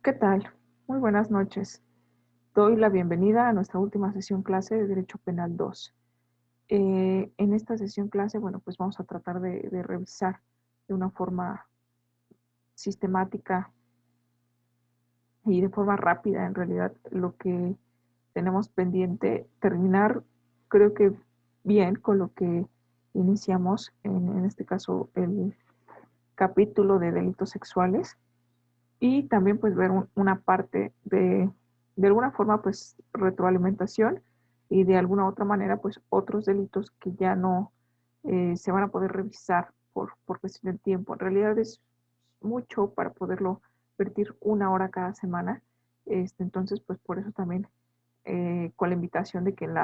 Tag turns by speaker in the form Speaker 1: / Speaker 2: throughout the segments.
Speaker 1: ¿Qué tal? Muy buenas noches. Doy la bienvenida a nuestra última sesión clase de Derecho Penal 2. En esta sesión clase, bueno, pues vamos a tratar de revisar de una forma sistemática y de forma rápida, en realidad, lo que tenemos pendiente, terminar, creo que bien con lo que iniciamos, en este caso, el capítulo de delitos sexuales. Y también pues ver una parte de alguna forma pues retroalimentación y de alguna otra manera pues otros delitos que ya no se van a poder revisar por cuestión de tiempo. En realidad es mucho para poderlo vertir una hora cada semana. Entonces pues por eso también con la invitación de que en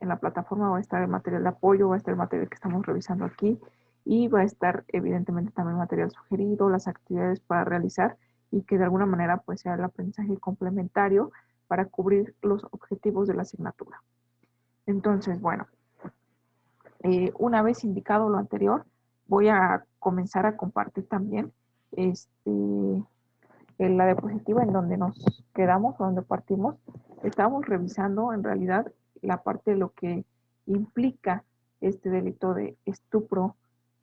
Speaker 1: la plataforma va a estar el material de apoyo, va a estar el material que estamos revisando aquí y va a estar evidentemente también material sugerido, las actividades para realizar y que de alguna manera pues sea el aprendizaje complementario para cubrir los objetivos de la asignatura. Entonces, bueno, una vez indicado lo anterior, voy a comenzar a compartir también en la diapositiva en donde nos quedamos o donde partimos. Estábamos revisando en realidad la parte de lo que implica este delito de estupro.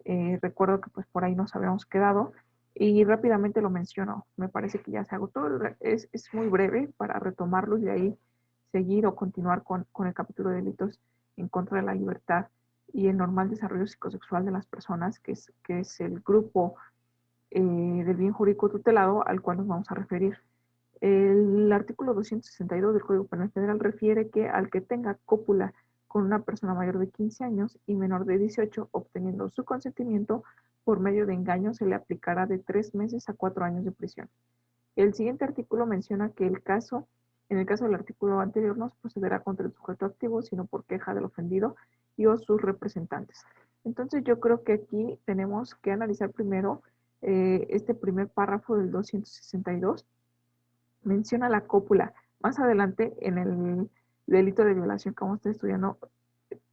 Speaker 1: Recuerdo que pues por ahí nos habíamos quedado y rápidamente lo menciono. Me parece que ya se agotó. Es muy breve para retomarlo y de ahí seguir o continuar con el capítulo de delitos en contra de la libertad y el normal desarrollo psicosexual de las personas, que es el grupo del bien jurídico tutelado al cual nos vamos a referir. El artículo 262 del Código Penal Federal refiere que al que tenga cópula con una persona mayor de 15 años y menor de 18, obteniendo su consentimiento por medio de engaño, se le aplicará de 3 meses a 4 años de prisión. El siguiente artículo menciona que en el caso del artículo anterior, no se procederá contra el sujeto activo, sino por queja del ofendido y o sus representantes. Entonces yo creo que aquí tenemos que analizar primero este primer párrafo del 262. Menciona la cópula. Más adelante, en el delito de violación que vamos a estar estudiando,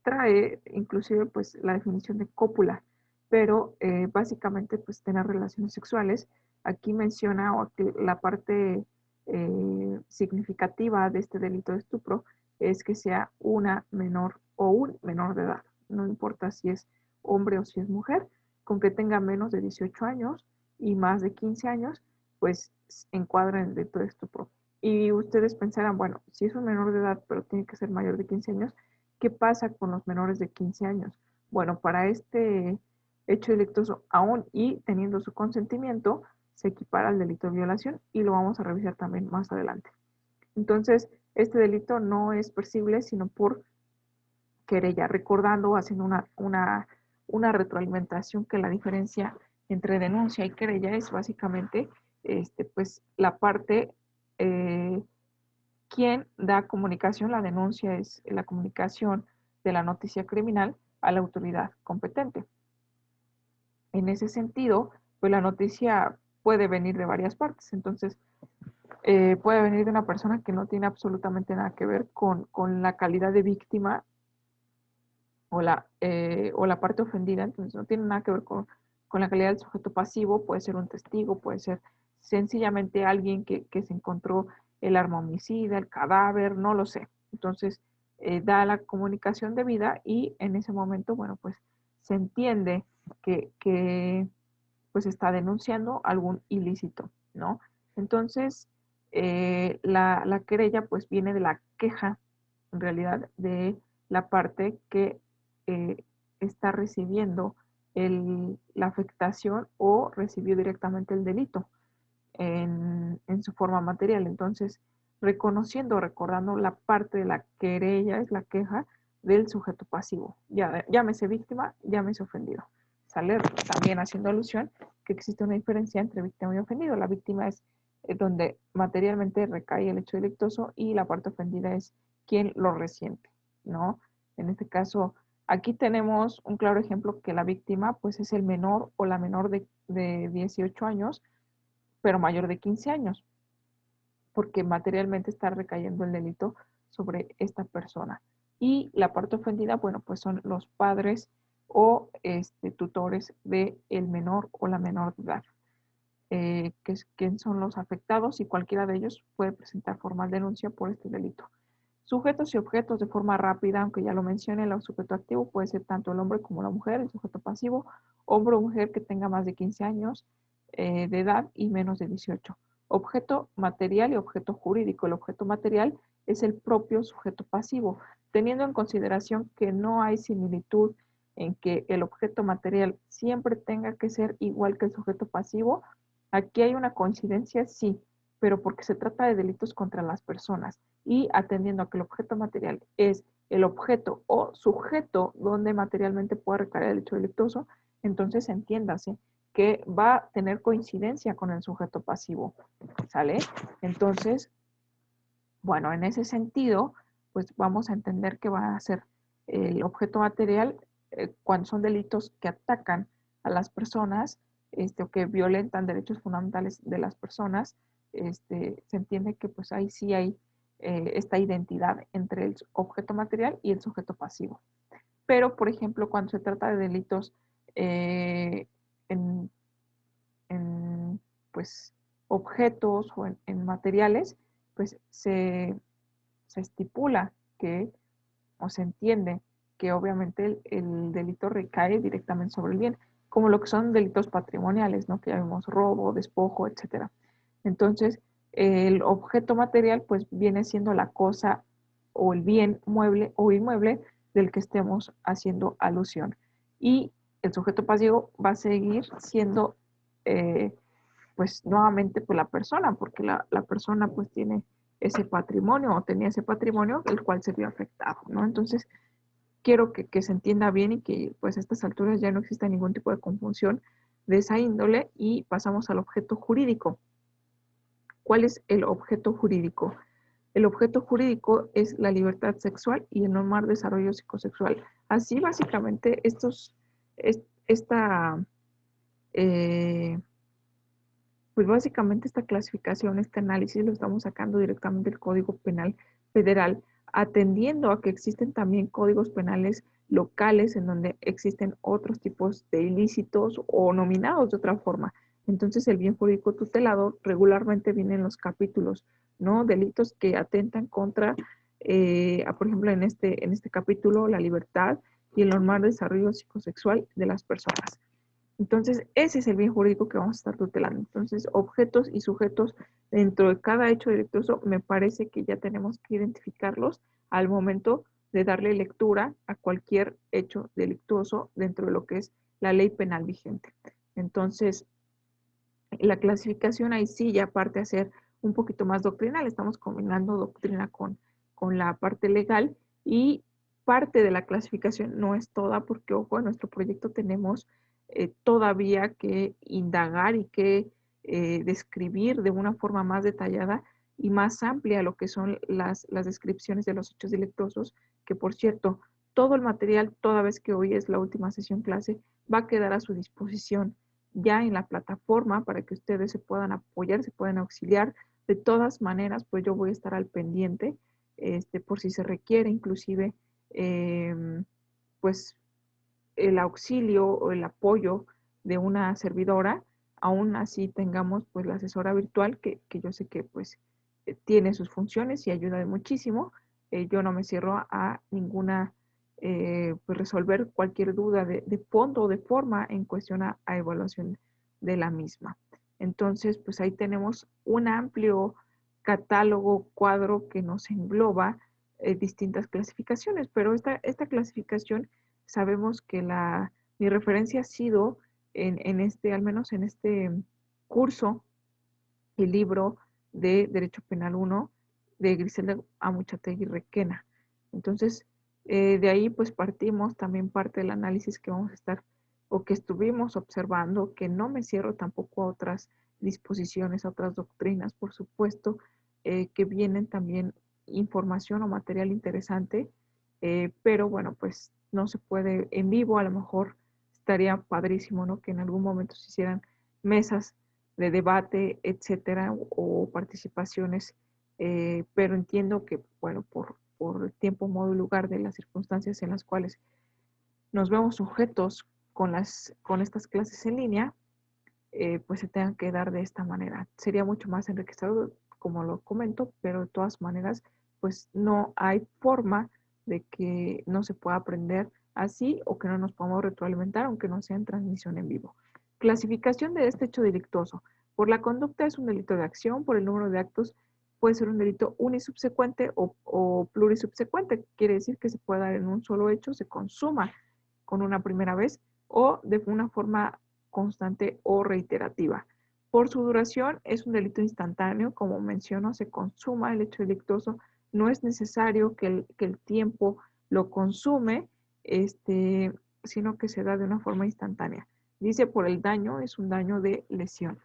Speaker 1: trae inclusive pues la definición de cópula, pero básicamente pues tener relaciones sexuales. Aquí menciona que la parte significativa de este delito de estupro es que sea una menor o un menor de edad. No importa si es hombre o si es mujer, con que tenga menos de 18 años y más de 15 años, pues encuadra en el delito de estupro. Y ustedes pensarán, bueno, si es un menor de edad, pero tiene que ser mayor de 15 años, ¿qué pasa con los menores de 15 años? Bueno, para este hecho delictuoso, aún y teniendo su consentimiento, se equipara al delito de violación y lo vamos a revisar también más adelante. Entonces, este delito no es percibible sino por querella, recordando, haciendo una retroalimentación que la diferencia entre denuncia y querella es básicamente pues la parte quien da comunicación, la denuncia es la comunicación de la noticia criminal a la autoridad competente. En ese sentido, pues la noticia puede venir de varias partes, entonces puede venir de una persona que no tiene absolutamente nada que ver con la calidad de víctima o la parte ofendida, entonces no tiene nada que ver con la calidad del sujeto pasivo, puede ser un testigo, puede ser sencillamente alguien que se encontró el arma homicida, el cadáver, no lo sé. Entonces, da la comunicación debida y en ese momento, bueno, pues se entiende que pues está denunciando algún ilícito, ¿no? Entonces, la querella pues viene de la queja, en realidad, de la parte que eh, está recibiendo la afectación o recibió directamente el delito en su forma material. Entonces, reconociendo, recordando la parte de la querella, es la queja del sujeto pasivo. Ya, llámese víctima, llámese ofendido. Sale también haciendo alusión que existe una diferencia entre víctima y ofendido. La víctima es donde materialmente recae el hecho delictuoso y la parte ofendida es quien lo resiente, ¿no? En este caso, aquí tenemos un claro ejemplo que la víctima pues es el menor o la menor de 18 años, pero mayor de 15 años, porque materialmente está recayendo el delito sobre esta persona. Y la parte ofendida, bueno, pues son los padres o tutores del menor o la menor de edad. quién son los afectados y cualquiera de ellos puede presentar formal denuncia por este delito. Sujetos y objetos de forma rápida, aunque ya lo mencioné, el sujeto activo puede ser tanto el hombre como la mujer, el sujeto pasivo, hombre o mujer que tenga más de 15 años de edad y menos de 18. Objeto material y objeto jurídico. El objeto material es el propio sujeto pasivo, teniendo en consideración que no hay similitud en que el objeto material siempre tenga que ser igual que el sujeto pasivo. Aquí hay una coincidencia, sí, pero porque se trata de delitos contra las personas y atendiendo a que el objeto material es el objeto o sujeto donde materialmente puede recaer el hecho delictuoso, entonces entiéndase que va a tener coincidencia con el sujeto pasivo, ¿sale? Entonces, bueno, en ese sentido, pues vamos a entender que va a ser el objeto material cuando son delitos que atacan a las personas o que violentan derechos fundamentales de las personas, se entiende que pues ahí sí hay esta identidad entre el objeto material y el sujeto pasivo. Pero, por ejemplo, cuando se trata de delitos eh, en, en, pues, objetos o en materiales, pues se estipula que, o se entiende que obviamente el delito recae directamente sobre el bien, como lo que son delitos patrimoniales, ¿no? Que ya vemos robo, despojo, etcétera. Entonces, el objeto material pues viene siendo la cosa o el bien mueble o inmueble del que estemos haciendo alusión. Y el sujeto pasivo va a seguir siendo eh, pues nuevamente pues la persona, porque la persona pues tiene ese patrimonio o tenía ese patrimonio el cual se vio afectado, ¿no? Entonces, quiero que se entienda bien y que pues a estas alturas ya no exista ningún tipo de confusión de esa índole y pasamos al objeto jurídico. ¿Cuál es el objeto jurídico? El objeto jurídico es la libertad sexual y el normal desarrollo psicosexual. Así básicamente esta eh, pues básicamente esta clasificación, este análisis lo estamos sacando directamente del Código Penal Federal, atendiendo a que existen también códigos penales locales en donde existen otros tipos de ilícitos o nominados de otra forma. Entonces el bien jurídico tutelado regularmente viene en los capítulos, ¿no? Delitos que atentan contra, por ejemplo, en este capítulo, la libertad y el normal desarrollo psicosexual de las personas. Entonces, ese es el bien jurídico que vamos a estar tutelando. Entonces, objetos y sujetos dentro de cada hecho delictuoso, me parece que ya tenemos que identificarlos al momento de darle lectura a cualquier hecho delictuoso dentro de lo que es la ley penal vigente. Entonces, la clasificación ahí sí ya parte a ser un poquito más doctrinal. Estamos combinando doctrina con la parte legal y parte de la clasificación no es toda porque, ojo, en nuestro proyecto tenemos todavía que indagar y que describir de una forma más detallada y más amplia lo que son las descripciones de los hechos delictuosos, que por cierto, todo el material, toda vez que hoy es la última sesión clase, va a quedar a su disposición ya en la plataforma para que ustedes se puedan apoyar, se puedan auxiliar. De todas maneras, pues yo voy a estar al pendiente, por si se requiere inclusive, pues el auxilio o el apoyo de una servidora, aún así tengamos pues la asesora virtual que yo sé que pues tiene sus funciones y ayuda de muchísimo. Yo no me cierro a ninguna, pues resolver cualquier duda de fondo o de forma en cuestión a evaluación de la misma. Entonces, pues ahí tenemos un amplio catálogo, cuadro que nos engloba distintas clasificaciones, pero esta clasificación sabemos que mi referencia ha sido al menos en este curso, el libro de Derecho Penal 1 de Griselda Amuchategui Requena. Entonces, de ahí pues partimos también parte del análisis que vamos a estar o que estuvimos observando, que no me cierro tampoco a otras disposiciones, a otras doctrinas, por supuesto, que vienen también información o material interesante, pero bueno, pues no se puede en vivo, a lo mejor estaría padrísimo, ¿no? Que en algún momento se hicieran mesas de debate, etcétera, o participaciones, pero entiendo que, bueno, por el tiempo, modo y lugar de las circunstancias en las cuales nos vemos sujetos con estas clases en línea, pues se tengan que dar de esta manera. Sería mucho más enriquecedor, como lo comento, pero de todas maneras, pues no hay forma de que no se pueda aprender así o que no nos podamos retroalimentar, aunque no sea en transmisión en vivo. Clasificación de este hecho delictuoso. Por la conducta es un delito de acción, por el número de actos puede ser un delito unisubsecuente o plurisubsecuente. Quiere decir que se puede dar en un solo hecho, se consuma con una primera vez o de una forma constante o reiterativa. Por su duración es un delito instantáneo, como menciono, se consuma el hecho delictuoso, no es necesario que el tiempo lo consume, sino que se da de una forma instantánea. Dice por el daño, es un daño de lesión.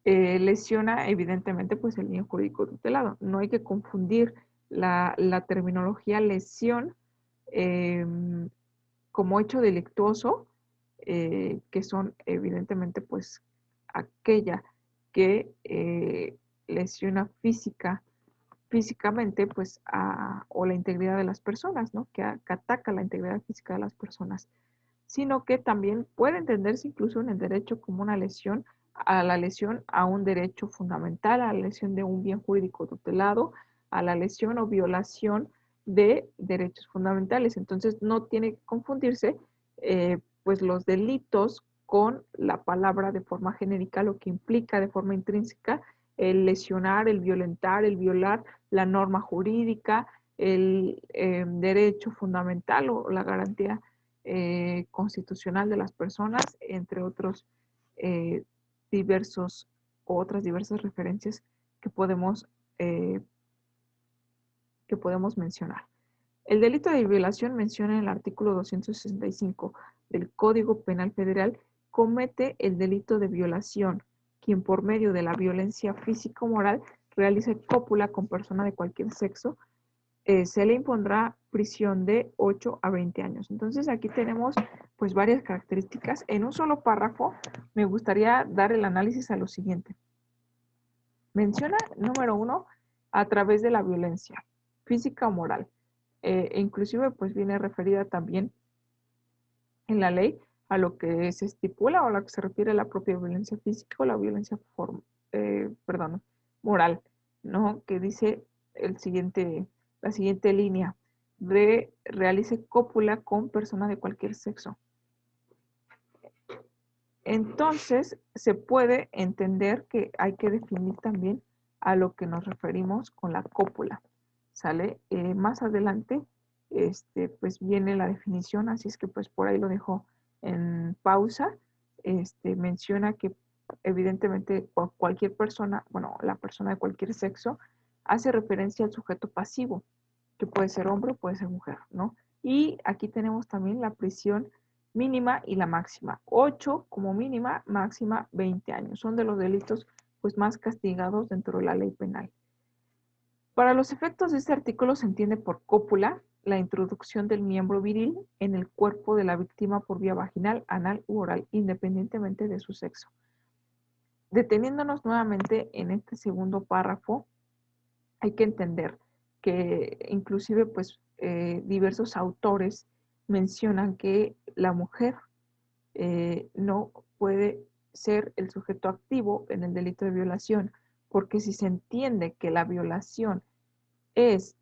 Speaker 1: Lesiona evidentemente pues el bien jurídico tutelado. No hay que confundir la terminología lesión como hecho delictuoso, que son evidentemente pues aquella que lesiona físicamente pues o la integridad de las personas, ¿no? Que ataca la integridad física de las personas, sino que también puede entenderse incluso en el derecho como una lesión a la lesión a un derecho fundamental, a la lesión de un bien jurídico tutelado, a la lesión o violación de derechos fundamentales. Entonces no tiene que confundirse pues los delitos con la palabra de forma genérica, lo que implica de forma intrínseca el lesionar, el violentar, el violar la norma jurídica, el derecho fundamental o la garantía constitucional de las personas, entre otros eh, diversos otras diversas referencias que eh, que podemos mencionar. El delito de violación menciona en el artículo 265 del Código Penal Federal comete el delito de violación, quien por medio de la violencia física o moral realice cópula con persona de cualquier sexo, se le impondrá prisión de 8 a 20 años. Entonces aquí tenemos pues varias características. En un solo párrafo me gustaría dar el análisis a lo siguiente. Menciona, número 1, a través de la violencia física o moral. Inclusive pues viene referida también en la ley a lo que se estipula o a lo que se refiere a la propia violencia física o la violencia moral, ¿no? Que dice la siguiente línea, realice cópula con persona de cualquier sexo. Entonces, se puede entender que hay que definir también a lo que nos referimos con la cópula, ¿sale? Más adelante, pues viene la definición, así es que pues por ahí lo dejo en pausa. Menciona que evidentemente cualquier persona, bueno, la persona de cualquier sexo, hace referencia al sujeto pasivo, que puede ser hombre o puede ser mujer, ¿no? Y aquí tenemos también la prisión mínima y la máxima. 8 como mínima, máxima 20 años. Son de los delitos pues más castigados dentro de la ley penal. Para los efectos de este artículo se entiende por cópula la introducción del miembro viril en el cuerpo de la víctima por vía vaginal, anal u oral, independientemente de su sexo. Deteniéndonos nuevamente en este segundo párrafo, hay que entender que inclusive pues diversos autores mencionan que la mujer no puede ser el sujeto activo en el delito de violación, porque si se entiende que la violación es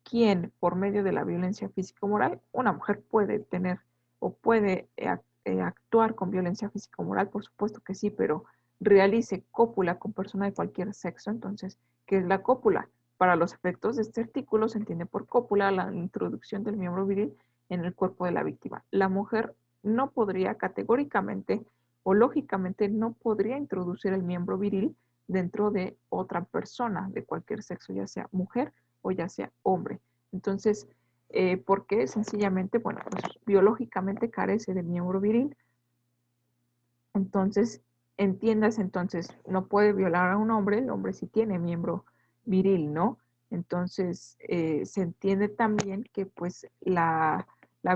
Speaker 1: quien, por medio de la violencia físico-moral, una mujer puede tener o puede actuar con violencia físico-moral, por supuesto que sí, pero realice cópula con persona de cualquier sexo, entonces, ¿qué es la cópula? Para los efectos de este artículo se entiende por cópula la introducción del miembro viril en el cuerpo de la víctima. La mujer no podría categóricamente o lógicamente no podría introducir el miembro viril dentro de otra persona de cualquier sexo, ya sea mujer o ya sea hombre. Entonces, ¿por qué? Sencillamente, bueno, pues biológicamente carece de miembro viril. Entonces, entiendas, entonces, no puede violar a un hombre, el hombre sí tiene miembro viril, ¿no? Entonces, se entiende también que pues la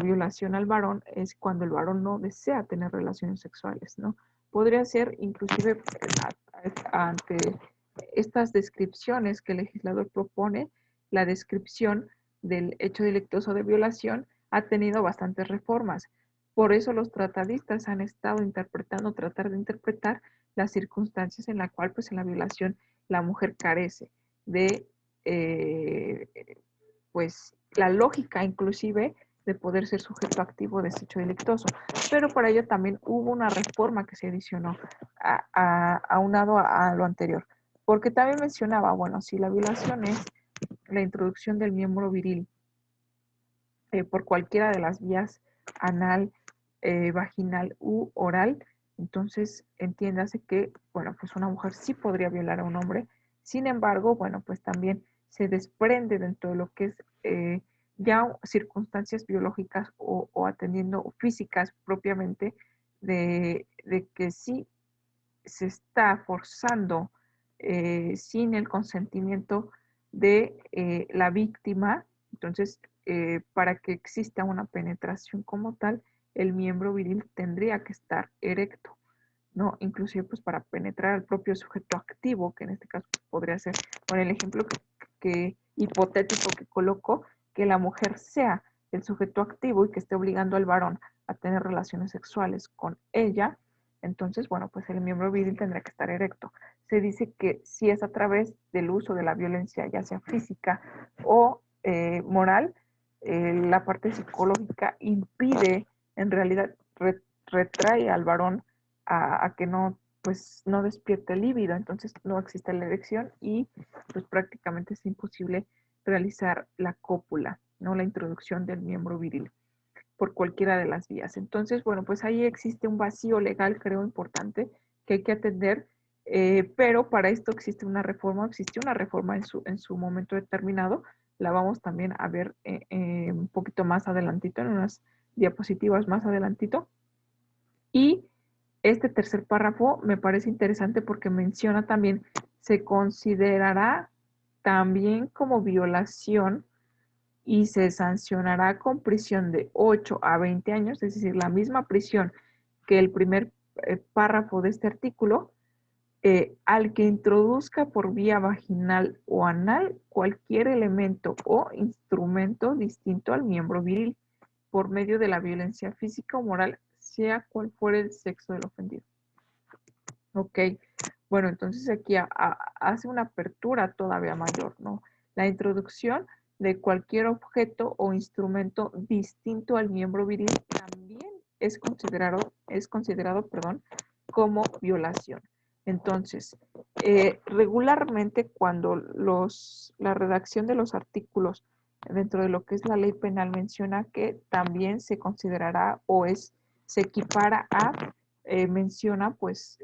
Speaker 1: violación al varón es cuando el varón no desea tener relaciones sexuales, ¿no? Podría ser inclusive ante estas descripciones que el legislador propone, la descripción del hecho delictuoso de violación ha tenido bastantes reformas. Por eso los tratadistas han estado tratar de interpretar las circunstancias en la cual, pues, en la violación la mujer carece de, pues, la lógica inclusive de poder ser sujeto activo de ese hecho delictuoso. Pero para ello también hubo una reforma que se adicionó aunado a lo anterior. Porque también mencionaba, bueno, si la violación es la introducción del miembro viril por cualquiera de las vías anal, vaginal u oral, entonces entiéndase que, bueno, pues una mujer sí podría violar a un hombre. Sin embargo, bueno, pues también se desprende dentro de lo que es ya circunstancias biológicas o atendiendo físicas propiamente de que sí se está forzando sin el consentimiento de la víctima. Entonces, para que exista una penetración como tal, el miembro viril tendría que estar erecto, ¿no? Inclusive pues para penetrar al propio sujeto activo, que en este caso podría ser, con el ejemplo que hipotético que coloco, que la mujer sea el sujeto activo y que esté obligando al varón a tener relaciones sexuales con ella. Entonces, bueno, pues el miembro viril tendrá que estar erecto. Se dice que si es a través del uso de la violencia, ya sea física o moral, la parte psicológica impide, en realidad retrae al varón a que no, pues, no despierte el líbido, entonces no existe la erección y pues prácticamente es imposible realizar la cópula, ¿no? La introducción del miembro viril por cualquiera de las vías. Entonces, bueno, pues ahí existe un vacío legal, creo, importante que hay que atender, pero para esto existe una reforma, existió una reforma en su momento determinado, la vamos también a ver un poquito más adelantito, en unas diapositivas más adelantito. Y este tercer párrafo me parece interesante porque menciona también, se considerará también como violación y se sancionará con prisión de 8 a 20 años, es decir, la misma prisión que el primer párrafo de este artículo, al que introduzca por vía vaginal o anal cualquier elemento o instrumento distinto al miembro viril por medio de la violencia física o moral, sea cual fuere el sexo del ofendido. Ok, bueno, entonces aquí hace una apertura todavía mayor, ¿no? La introducción de cualquier objeto o instrumento distinto al miembro viril también es considerado, perdón, como violación. Entonces, regularmente cuando la redacción de los artículos dentro de lo que es la ley penal menciona que también se considerará se equipara a menciona pues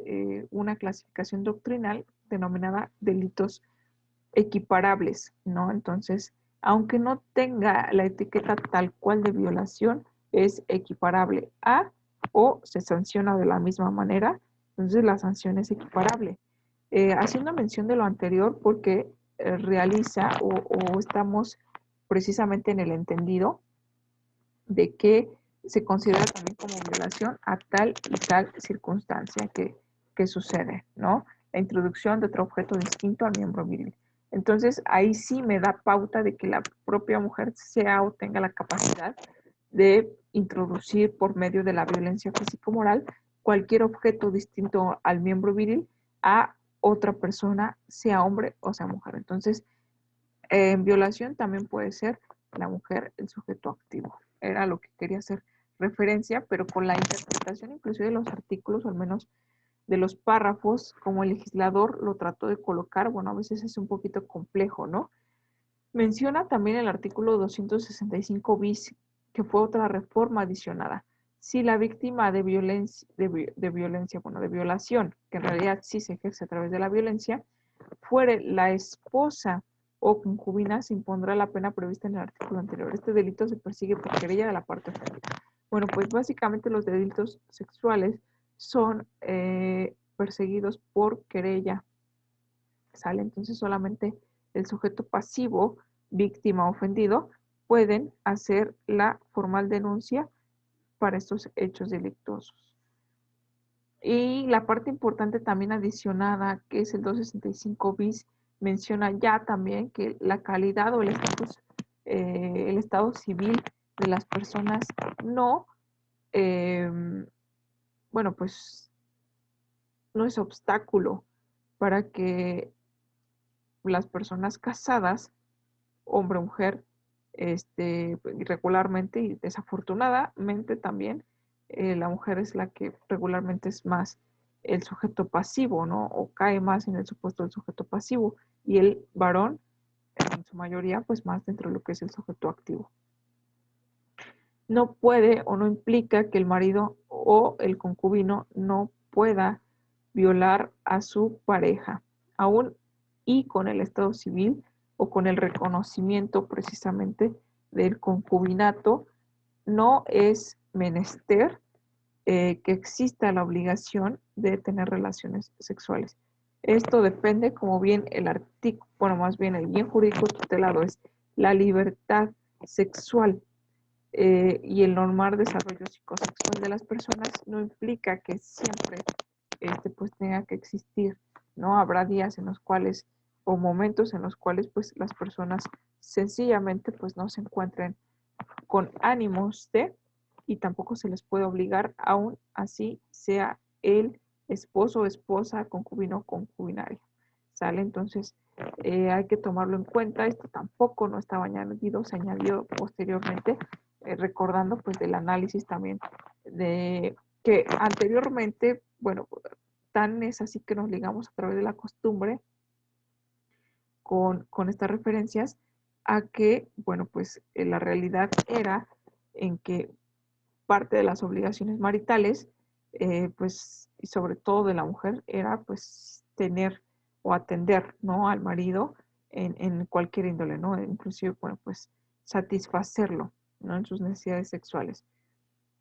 Speaker 1: una clasificación doctrinal denominada delitos equiparables, ¿no? Entonces, aunque no tenga la etiqueta tal cual de violación, es equiparable a o se sanciona de la misma manera, entonces la sanción es equiparable. Haciendo mención de lo anterior porque realiza o estamos precisamente en el entendido de que se considera también como violación a tal y tal circunstancia que sucede, ¿no? La introducción de otro objeto distinto al miembro viril. Entonces, ahí sí me da pauta de que la propia mujer sea o tenga la capacidad de introducir por medio de la violencia físico-moral cualquier objeto distinto al miembro viril a otra persona, sea hombre o sea mujer. Entonces, en violación también puede ser la mujer el sujeto activo. Era lo que quería hacer referencia, pero con la interpretación inclusive de los artículos, o al menos de los párrafos, como el legislador lo trató de colocar, bueno, a veces es un poquito complejo, ¿no? Menciona también el artículo 265 bis, que fue otra reforma adicionada. Si la víctima de violencia, bueno, de violación, que en realidad sí se ejerce a través de la violencia, fuere la esposa o concubina, se impondrá la pena prevista en el artículo anterior. Este delito se persigue por querella de la parte ofendida. Bueno, pues básicamente los delitos sexuales son perseguidos por querella, ¿sale? Entonces solamente el sujeto pasivo, víctima, ofendido, pueden hacer la formal denuncia para estos hechos delictuosos. Y la parte importante también adicionada, que es el 265 bis, menciona ya también que la calidad o el estado civil de las personas no bueno, pues no es obstáculo para que las personas casadas, hombre o mujer, regularmente y desafortunadamente también, la mujer es la que regularmente es más el sujeto pasivo, ¿no? O cae más en el supuesto del sujeto pasivo y el varón, en su mayoría, pues más dentro de lo que es el sujeto activo. No puede o no implica que el marido o el concubino no pueda violar a su pareja, aún y con el estado civil o con el reconocimiento precisamente del concubinato, no es menester que exista la obligación de tener relaciones sexuales. Esto depende, como bien el artículo, bueno, más bien el bien jurídico tutelado es la libertad sexual y el normal desarrollo psicosexual de las personas no implica que siempre pues tenga que existir, ¿no? Habrá días en los cuales o momentos en los cuales pues las personas sencillamente pues no se encuentren con ánimos de y tampoco se les puede obligar aún así sea el esposo o esposa, concubino o concubinario. ¿Sale? Entonces hay que tomarlo en cuenta. Esto tampoco no estaba añadido, se añadió posteriormente, recordando pues del análisis también de que anteriormente, bueno, tan es así que nos ligamos a través de la costumbre con estas referencias a que, bueno, pues la realidad era en que parte de las obligaciones maritales, pues, y sobre todo de la mujer, era pues tener o atender, ¿no? Al marido en cualquier índole, ¿no? Inclusive, bueno, pues satisfacerlo, ¿no? En sus necesidades sexuales.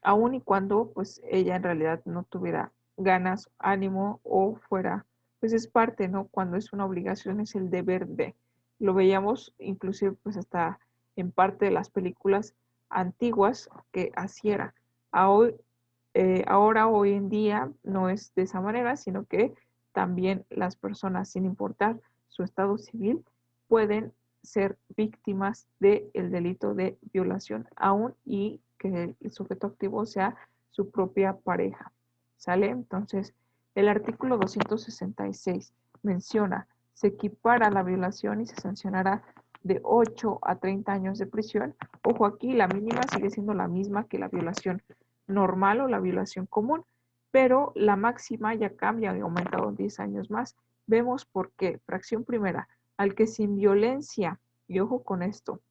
Speaker 1: Aun y cuando, pues, ella en realidad no tuviera ganas, ánimo o fuera, pues es parte, ¿no? Cuando es una obligación es el deber de. Lo veíamos inclusive, pues, hasta en parte de las películas antiguas que así era. Ahora, hoy en día, no es de esa manera, sino que también las personas, sin importar su estado civil, pueden ser víctimas del delito de violación, aún y que el sujeto activo sea su propia pareja. ¿Sale? Entonces, el artículo 266 menciona, se equipara la violación y se sancionará de 8 a 30 años de prisión. Ojo, aquí la mínima sigue siendo la misma que la violación normal o la violación común, pero la máxima ya cambia y ha aumentado 10 años más. Vemos por qué. Fracción primera, al que sin violencia, y ojo con esto,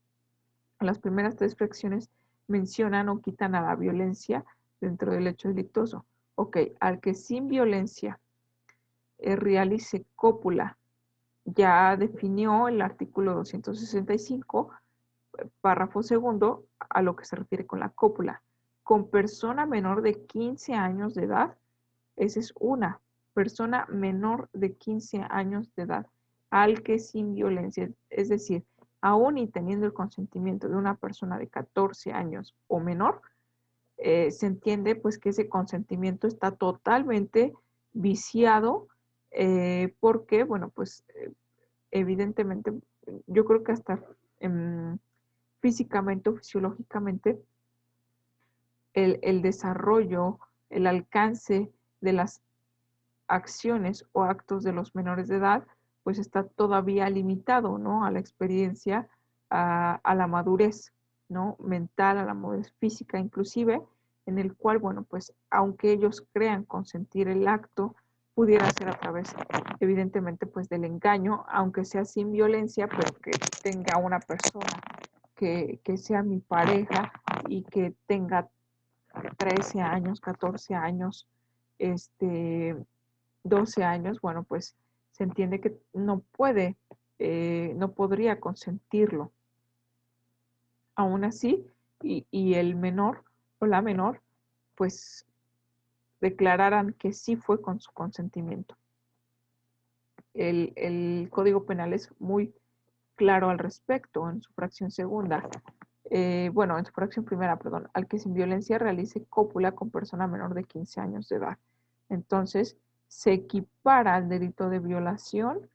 Speaker 1: las primeras tres fracciones mencionan o quitan a la violencia dentro del hecho delictuoso. Ok, al que sin violencia realice cópula, ya definió el artículo 265, párrafo segundo, a lo que se refiere con la cópula. Con persona menor de 15 años de edad, esa es una persona menor de 15 años de edad, al que sin violencia, es decir, aún y teniendo el consentimiento de una persona de 14 años o menor, se entiende pues que ese consentimiento está totalmente viciado porque, bueno, pues evidentemente, yo creo que hasta físicamente o fisiológicamente el desarrollo, el alcance de las acciones o actos de los menores de edad, pues está todavía limitado, ¿no? A la experiencia, a la madurez, ¿no? Mental, a la madurez física inclusive, en el cual, bueno, pues aunque ellos crean consentir el acto, pudiera ser a través, evidentemente, pues del engaño, aunque sea sin violencia, pero que tenga una persona que sea mi pareja y que tenga 13 años, 14 años, este, 12 años, bueno, pues se entiende que no puede, no podría consentirlo. Aún así, y el menor o la menor, pues declararan que sí fue con su consentimiento. El Código Penal es muy claro al respecto en su fracción segunda. Bueno, en su fracción primera, perdón, al que sin violencia realice cópula con persona menor de 15 años de edad. Entonces, se equipara al delito de violación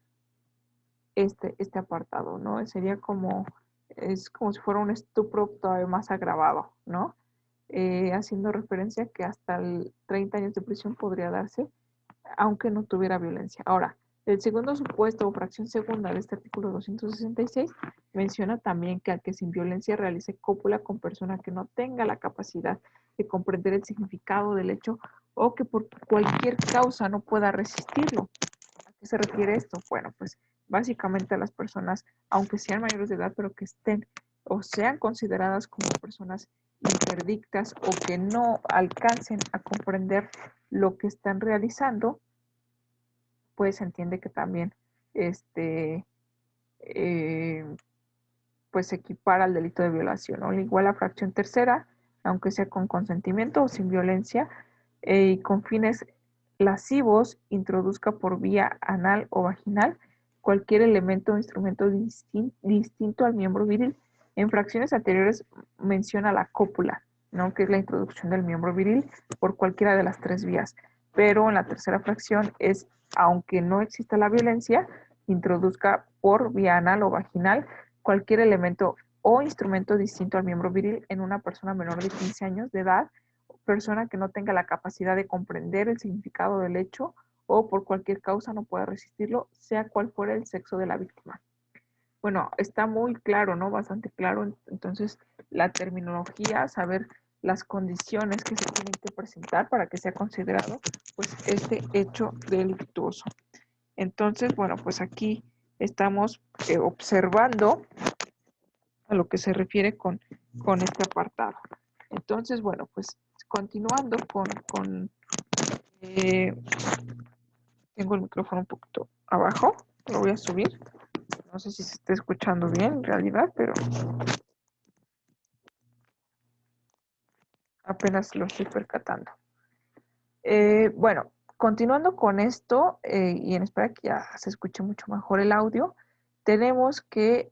Speaker 1: este apartado, ¿no? Sería como, es como si fuera un estupro todavía más agravado, ¿no? haciendo referencia que hasta 30 años de prisión podría darse, aunque no tuviera violencia. Ahora, el segundo supuesto o fracción segunda de este artículo 266 menciona también que al que sin violencia realice cópula con persona que no tenga la capacidad de comprender el significado del hecho o que por cualquier causa no pueda resistirlo. ¿A qué se refiere esto? Bueno, pues básicamente a las personas, aunque sean mayores de edad, pero que estén o sean consideradas como personas interdictas o que no alcancen a comprender lo que están realizando, pues se entiende que también este, eh, pues se equipara al delito de violación, ¿no? Igual la fracción tercera, aunque sea con consentimiento o sin violencia, y con fines lascivos, introduzca por vía anal o vaginal cualquier elemento o instrumento distinto al miembro viril. En fracciones anteriores menciona la cópula, ¿no? Que es la introducción del miembro viril por cualquiera de las tres vías. Pero en la tercera fracción es, aunque no exista la violencia, introduzca por vía anal o vaginal cualquier elemento o instrumento distinto al miembro viril en una persona menor de 15 años de edad, persona que no tenga la capacidad de comprender el significado del hecho o por cualquier causa no pueda resistirlo, sea cual fuera el sexo de la víctima. Bueno, está muy claro, ¿no? Bastante claro. Entonces, la terminología, saber las condiciones que se tienen que presentar para que sea considerado, pues, este hecho delictuoso. Entonces, bueno, pues aquí estamos observando a lo que se refiere con este apartado. Entonces, bueno, pues continuando eh, tengo el micrófono un poquito abajo, lo voy a subir. No sé si se está escuchando bien en realidad, pero apenas lo estoy percatando. Bueno, continuando con esto, y en espera que ya se escuche mucho mejor el audio, tenemos que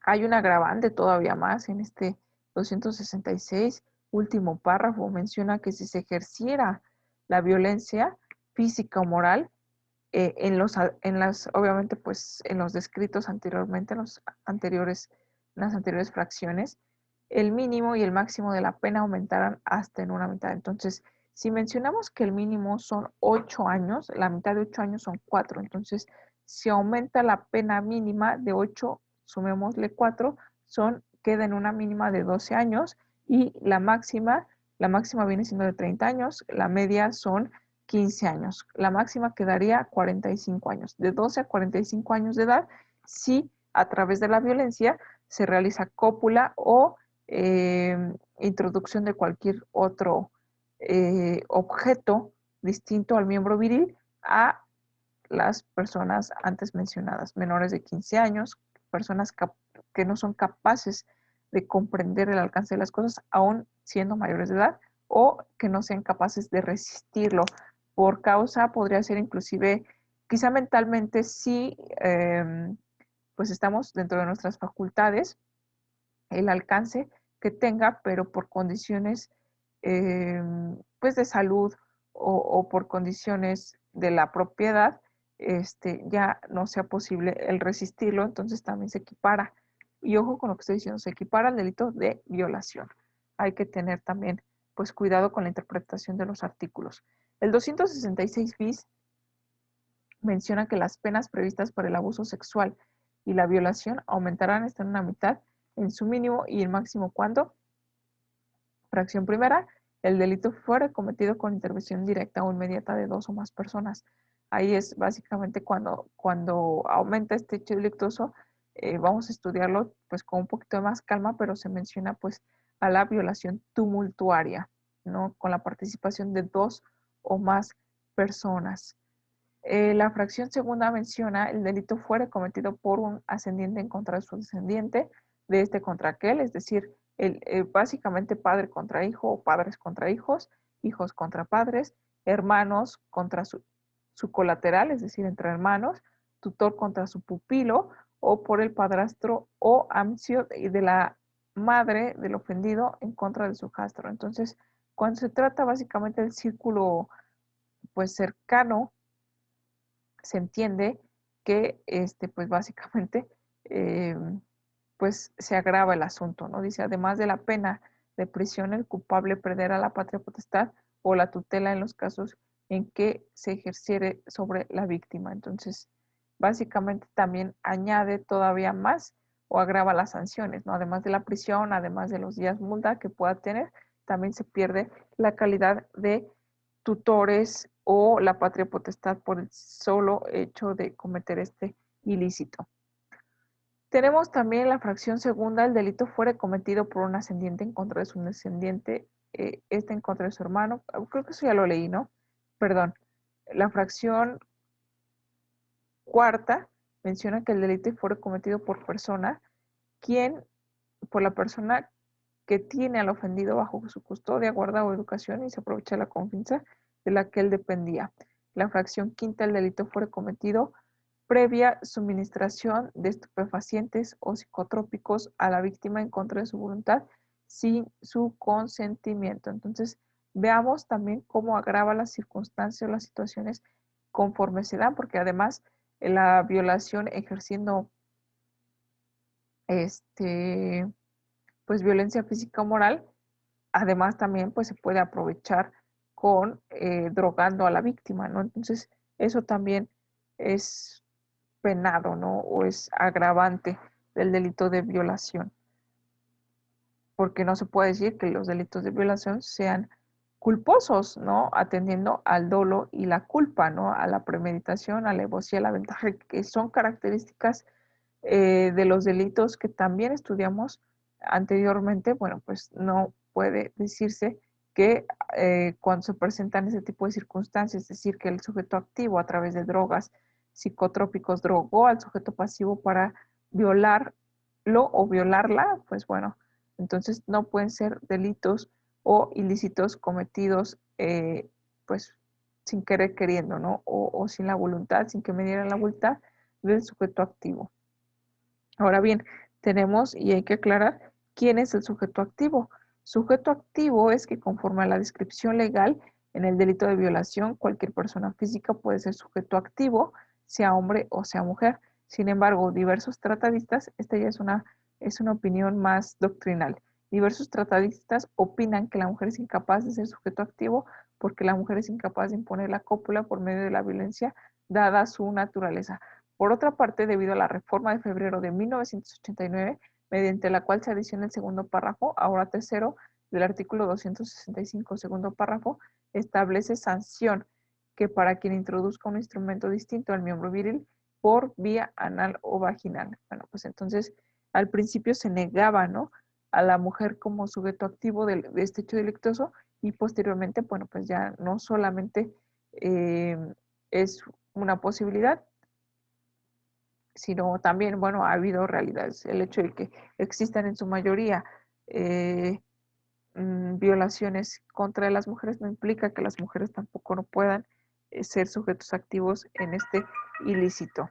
Speaker 1: hay un agravante todavía más en este 266, último párrafo, menciona que si se ejerciera la violencia física o moral, obviamente, pues en los descritos anteriormente, en las anteriores fracciones, el mínimo y el máximo de la pena aumentarán hasta en una mitad. Entonces, si mencionamos que el mínimo son 8 años, la mitad de 8 años son 4. Entonces, si aumenta la pena mínima de 8, sumémosle 4, queda en una mínima de 12 años y la máxima viene siendo de 30 años, la media son 15 años. La máxima quedaría 45 años. De 12 a 45 años de edad, si a través de la violencia se realiza cópula o introducción de cualquier otro objeto distinto al miembro viril a las personas antes mencionadas, menores de 15 años, personas que no son capaces de comprender el alcance de las cosas, aún siendo mayores de edad, o que no sean capaces de resistirlo. Por causa, podría ser inclusive, quizá mentalmente sí, pues estamos dentro de nuestras facultades, el alcance que tenga, pero por condiciones eh, pues de salud o por condiciones de la propiedad, ya no sea posible el resistirlo, entonces también se equipara. Y ojo con lo que estoy diciendo, se equipara al delito de violación. Hay que tener también pues cuidado con la interpretación de los artículos. El 266 bis menciona que las penas previstas por el abuso sexual y la violación aumentarán hasta en una mitad en su mínimo y el máximo cuando, fracción primera, el delito fuera cometido con intervención directa o inmediata de dos o más personas. Ahí es básicamente cuando aumenta este hecho delictuoso, vamos a estudiarlo pues con un poquito de más calma, pero se menciona pues a la violación tumultuaria, ¿no? Con la participación de dos o más personas. La fracción segunda menciona el delito fuera cometido por un ascendiente en contra de su descendiente, de este contra aquel, es decir, básicamente padre contra hijo o padres contra hijos, hijos contra padres, hermanos contra su colateral, es decir, entre hermanos, tutor contra su pupilo o por el padrastro o amcio de la madre del ofendido en contra de su hijastro. Entonces, cuando se trata básicamente del círculo pues cercano, se entiende que pues básicamente eh, pues se agrava el asunto, ¿no? Dice, además de la pena de prisión, el culpable perderá la patria potestad o la tutela en los casos en que se ejerciere sobre la víctima. Entonces, básicamente también añade todavía más o agrava las sanciones, ¿no? Además de la prisión, además de los días multa que pueda tener, también se pierde la calidad de tutores o la patria potestad por el solo hecho de cometer este ilícito. Tenemos también la fracción segunda, el delito fuere cometido por un ascendiente en contra de su descendiente, este en contra de su hermano. Creo que eso ya lo leí, ¿no? Perdón. La fracción cuarta menciona que el delito fuere cometido por persona, por la persona que tiene al ofendido bajo su custodia, guarda o educación y se aprovecha de la confianza de la que él dependía. La fracción quinta, el delito fuere cometido previa suministración de estupefacientes o psicotrópicos a la víctima en contra de su voluntad sin su consentimiento. Entonces, veamos también cómo agrava las circunstancias o las situaciones conforme se dan, porque además la violación ejerciendo pues violencia física o moral, además también pues se puede aprovechar con drogando a la víctima, ¿no? Entonces, eso también es penado, ¿no? O es agravante del delito de violación, porque no se puede decir que los delitos de violación sean culposos, ¿no? Atendiendo al dolo y la culpa, ¿no? A la premeditación, a la alevosía, a la ventaja, que son características de los delitos que también estudiamos anteriormente. Bueno, pues no puede decirse que cuando se presentan ese tipo de circunstancias, es decir, que el sujeto activo a través de drogas psicotrópicos drogó al sujeto pasivo para violarlo o violarla, pues bueno, entonces no pueden ser delitos o ilícitos cometidos pues sin querer queriendo, ¿no? O sin la voluntad, sin que me dieran la voluntad del sujeto activo. Ahora bien, tenemos y hay que aclarar quién es el sujeto activo. Sujeto activo es que conforme a la descripción legal en el delito de violación, cualquier persona física puede ser sujeto activo, sea hombre o sea mujer. Sin embargo, diversos tratadistas, esta ya es una opinión más doctrinal. Diversos tratadistas opinan que la mujer es incapaz de ser sujeto activo porque la mujer es incapaz de imponer la cópula por medio de la violencia dada su naturaleza. Por otra parte, debido a la reforma de febrero de 1989, mediante la cual se adiciona el segundo párrafo, ahora tercero, del artículo 265, segundo párrafo, establece sanción que para quien introduzca un instrumento distinto al miembro viril por vía anal o vaginal. Bueno, pues entonces al principio se negaba, ¿no?, a la mujer como sujeto activo de este hecho delictuoso y posteriormente, bueno, pues ya no solamente es una posibilidad, sino también, bueno, ha habido realidades. El hecho de que existan en su mayoría violaciones contra las mujeres no implica que las mujeres tampoco no puedan ser sujetos activos en este ilícito.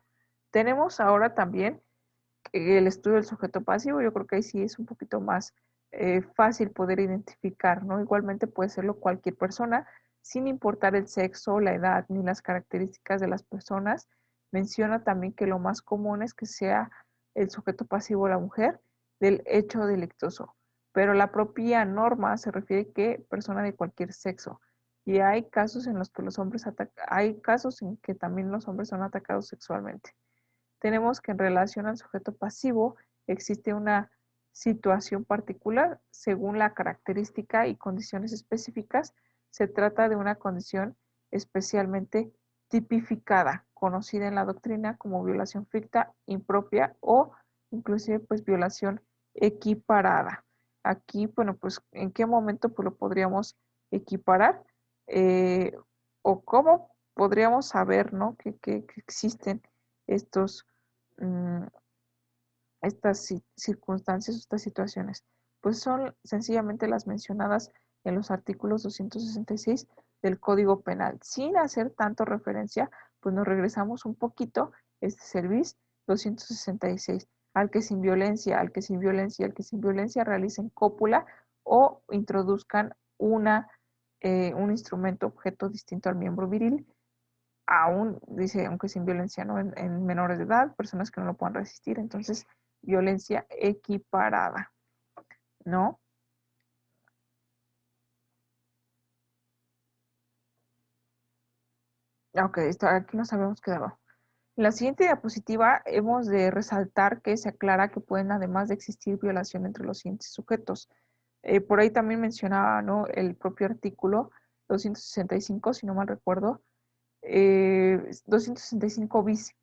Speaker 1: Tenemos ahora también el estudio del sujeto pasivo. Yo creo que ahí sí es un poquito más fácil poder identificar, ¿no? Igualmente puede serlo cualquier persona, sin importar el sexo, la edad ni las características de las personas. Menciona también que lo más común es que sea el sujeto pasivo la mujer del hecho delictuoso, pero la propia norma se refiere que persona de cualquier sexo. Y hay casos en los que los hombres hay casos en que también los hombres son atacados sexualmente. Tenemos que en relación al sujeto pasivo existe una situación particular según la característica y condiciones específicas. Se trata de una condición especialmente tipificada, conocida en la doctrina como violación ficta, impropia o inclusive pues violación equiparada. Aquí, bueno, pues en qué momento pues lo podríamos equiparar eh, o cómo podríamos saber, ¿no?, que existen estos mm, estas circunstancias, estas situaciones, pues son sencillamente las mencionadas en los artículos 266 del Código Penal. Sin hacer tanto referencia, pues nos regresamos un poquito, este servicio 266, al que sin violencia, al que sin violencia, al que sin violencia realicen cópula o introduzcan un instrumento objeto distinto al miembro viril, aún, dice, aunque sin violencia, ¿no?, en menores de edad, personas que no lo puedan resistir. Entonces, violencia equiparada, ¿no? Ok, aquí nos habíamos quedado. En la siguiente diapositiva hemos de resaltar que se aclara que pueden además de existir violación entre los siguientes sujetos. Por ahí también mencionaba, ¿no?, el propio artículo 265, si no mal recuerdo, 265 bis,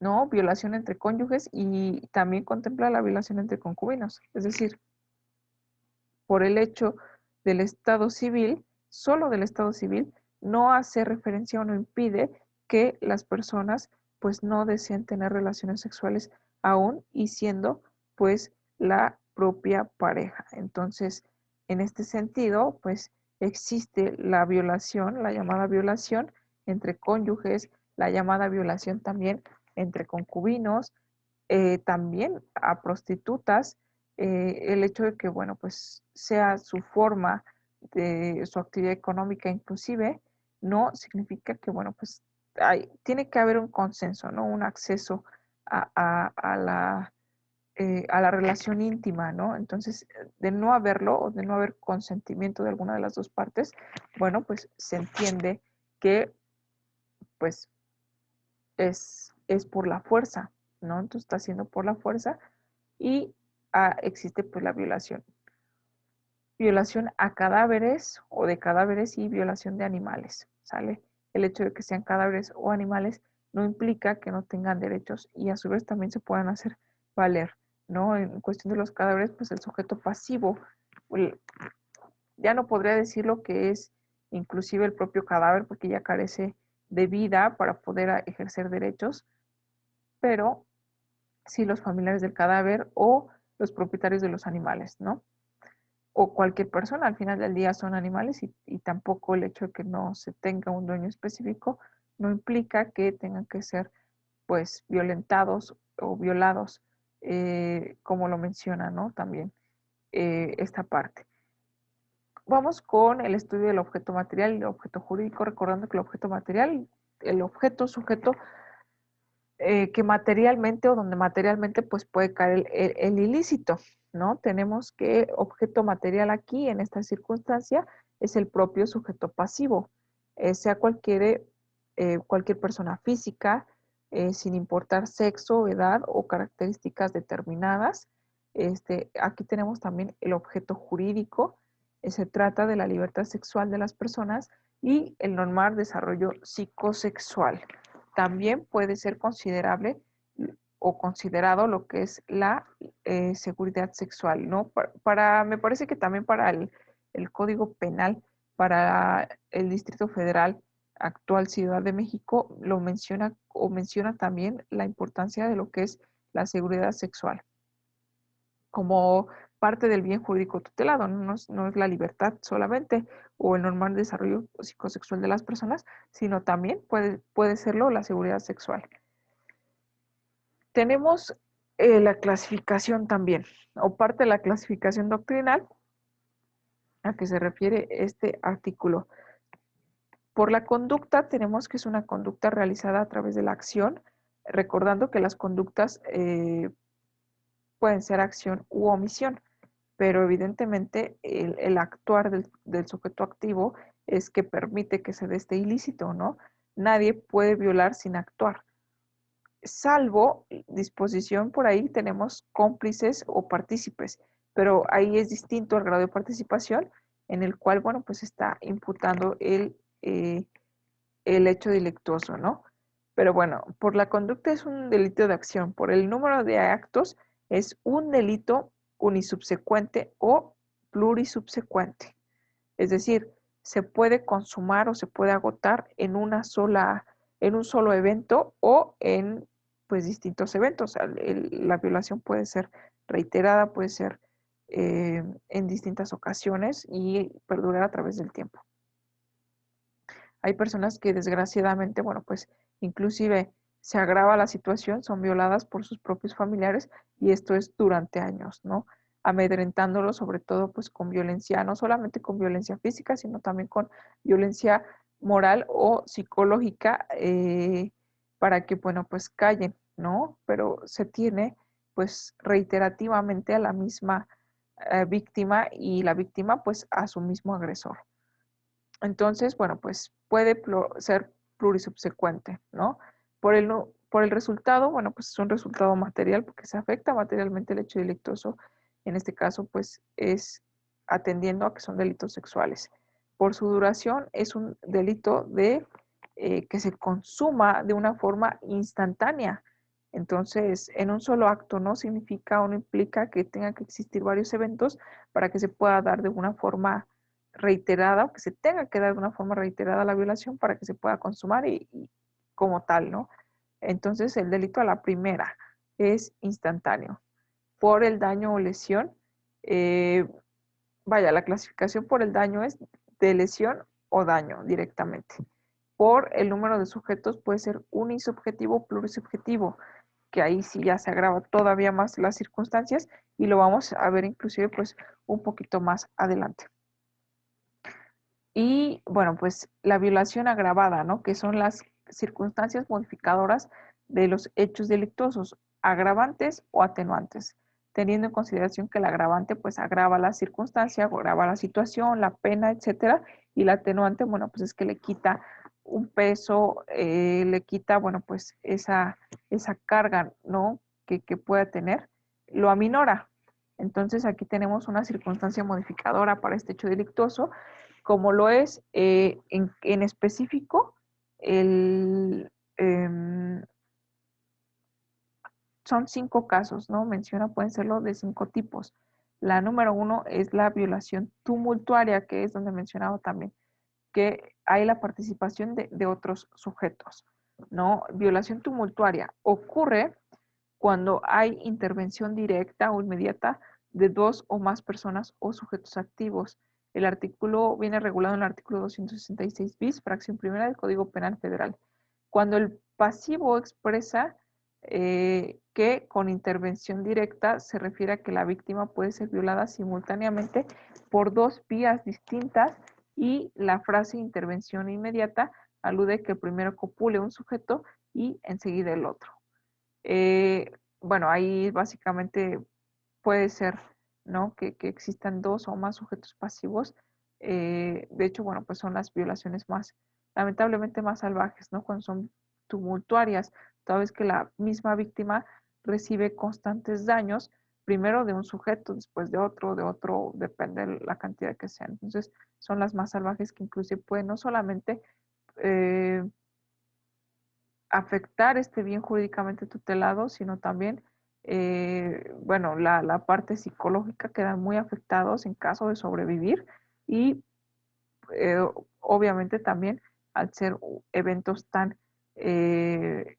Speaker 1: ¿no? Violación entre cónyuges, y también contempla la violación entre concubinos. Es decir, por el hecho del estado civil, solo del estado civil, no hace referencia o no impide que las personas pues no deseen tener relaciones sexuales aún y siendo pues la propia pareja. Entonces, en este sentido, pues existe la violación, la llamada violación entre cónyuges, la llamada violación también entre concubinos, también a prostitutas, el hecho de que, bueno, pues sea su forma de su actividad económica inclusive, no significa que, bueno, pues tiene que haber un consenso, ¿no? Un acceso a la relación íntima, ¿no? Entonces, de no haberlo o de no haber consentimiento de alguna de las dos partes, bueno, pues se entiende que, pues, es por la fuerza, ¿no? Entonces está haciendo por la fuerza y existe pues la violación. Violación a cadáveres o de cadáveres y violación de animales, ¿sale? El hecho de que sean cadáveres o animales no implica que no tengan derechos y a su vez también se puedan hacer valer, ¿no? En cuestión de los cadáveres, pues el sujeto pasivo, ya no podría decir lo que es inclusive el propio cadáver porque ya carece de vida para poder ejercer derechos, pero sí los familiares del cadáver o los propietarios de los animales, ¿no? O cualquier persona, al final del día son animales y tampoco el hecho de que no se tenga un dueño específico no implica que tengan que ser pues violentados o violados, como lo menciona, ¿no? También esta parte. Vamos con el estudio del objeto material y el objeto jurídico, recordando que el objeto material, el objeto sujeto que materialmente o donde materialmente pues puede caer el ilícito, ¿no? Tenemos que objeto material aquí en esta circunstancia es el propio sujeto pasivo, sea cualquier persona física, sin importar sexo, edad o características determinadas. Aquí tenemos también el objeto jurídico, se trata de la libertad sexual de las personas y el normal desarrollo psicosexual. También puede ser considerable o considerado lo que es la seguridad sexual, ¿no? Me parece que también para el Código Penal, para el Distrito Federal, actual Ciudad de México, lo menciona o menciona también la importancia de lo que es la seguridad sexual como parte del bien jurídico tutelado, no es la libertad solamente o el normal desarrollo psicosexual de las personas, sino también puede serlo la seguridad sexual. Tenemos la clasificación también, o parte de la clasificación doctrinal a que se refiere este artículo. Por la conducta tenemos que es una conducta realizada a través de la acción, recordando que las conductas pueden ser acción u omisión, pero evidentemente el actuar del sujeto activo es que permite que se dé este ilícito, ¿no? Nadie puede violar sin actuar, salvo disposición por ahí tenemos cómplices o partícipes, pero ahí es distinto el grado de participación en el cual, bueno, pues está imputando el hecho delictuoso, ¿no? Pero bueno, por la conducta es un delito de acción, por el número de actos es un delito unisubsecuente o plurisubsecuente. Es decir, se puede consumar o se puede agotar en en un solo evento o en pues distintos eventos. La violación puede ser reiterada, puede ser en distintas ocasiones y perdurar a través del tiempo. Hay personas que desgraciadamente, bueno, pues inclusive se agrava la situación, son violadas por sus propios familiares y esto es durante años, ¿no? Amedrentándolos sobre todo pues con violencia, no solamente con violencia física, sino también con violencia moral o psicológica para que, bueno, pues callen, ¿no? Pero se tiene pues reiterativamente a la misma víctima y la víctima pues a su mismo agresor. Entonces, bueno, pues puede ser plurisubsecuente, ¿no? Por el resultado, bueno, pues es un resultado material porque se afecta materialmente el hecho delictuoso. En este caso, pues es atendiendo a que son delitos sexuales. Por su duración, es un delito de que se consuma de una forma instantánea. Entonces, en un solo acto no significa o no implica que tenga que existir varios eventos para que se pueda dar de una forma reiterada, o que se tenga que dar de una forma reiterada la violación para que se pueda consumar y como tal, ¿no? Entonces, el delito a la primera es instantáneo. Por el daño o lesión, eh, vaya, la clasificación por el daño es de lesión o daño directamente. Por el número de sujetos puede ser unisubjetivo o plurisubjetivo, que ahí sí ya se agrava todavía más las circunstancias y lo vamos a ver inclusive pues un poquito más adelante. Y bueno, pues la violación agravada, ¿no? Que son las circunstancias modificadoras de los hechos delictuosos, agravantes o atenuantes, teniendo en consideración que el agravante pues agrava la circunstancia, agrava la situación, la pena, etcétera, y la atenuante, bueno, pues es que le quita un peso, le quita, bueno, pues esa carga, ¿no? Que pueda tener, lo aminora. Entonces aquí tenemos una circunstancia modificadora para este hecho delictuoso como lo es en específico, el, eh, son 5 casos, ¿no? Menciona, pueden serlo de 5 tipos. La número 1 es la violación tumultuaria, que es donde mencionaba también, que hay la participación de otros sujetos, ¿no? Violación tumultuaria ocurre cuando hay intervención directa o inmediata de 2 o más personas o sujetos activos. El artículo viene regulado en el artículo 266 bis, fracción primera del Código Penal Federal. Cuando el pasivo expresa que con intervención directa se refiere a que la víctima puede ser violada simultáneamente por 2 vías distintas y la frase intervención inmediata alude que primero copule un sujeto y enseguida el otro. Eh, bueno, ahí básicamente puede ser, ¿no? Que existan 2 o más sujetos pasivos. De hecho, bueno, pues son las violaciones más, lamentablemente más salvajes, ¿no? Cuando son tumultuarias, toda vez que la misma víctima recibe constantes daños, primero de un sujeto, después de otro, depende de la cantidad que sean. Entonces, son las más salvajes que inclusive pueden no solamente eh, afectar este bien jurídicamente tutelado, sino también, bueno, la parte psicológica quedan muy afectados en caso de sobrevivir y eh, obviamente también al ser eventos tan eh,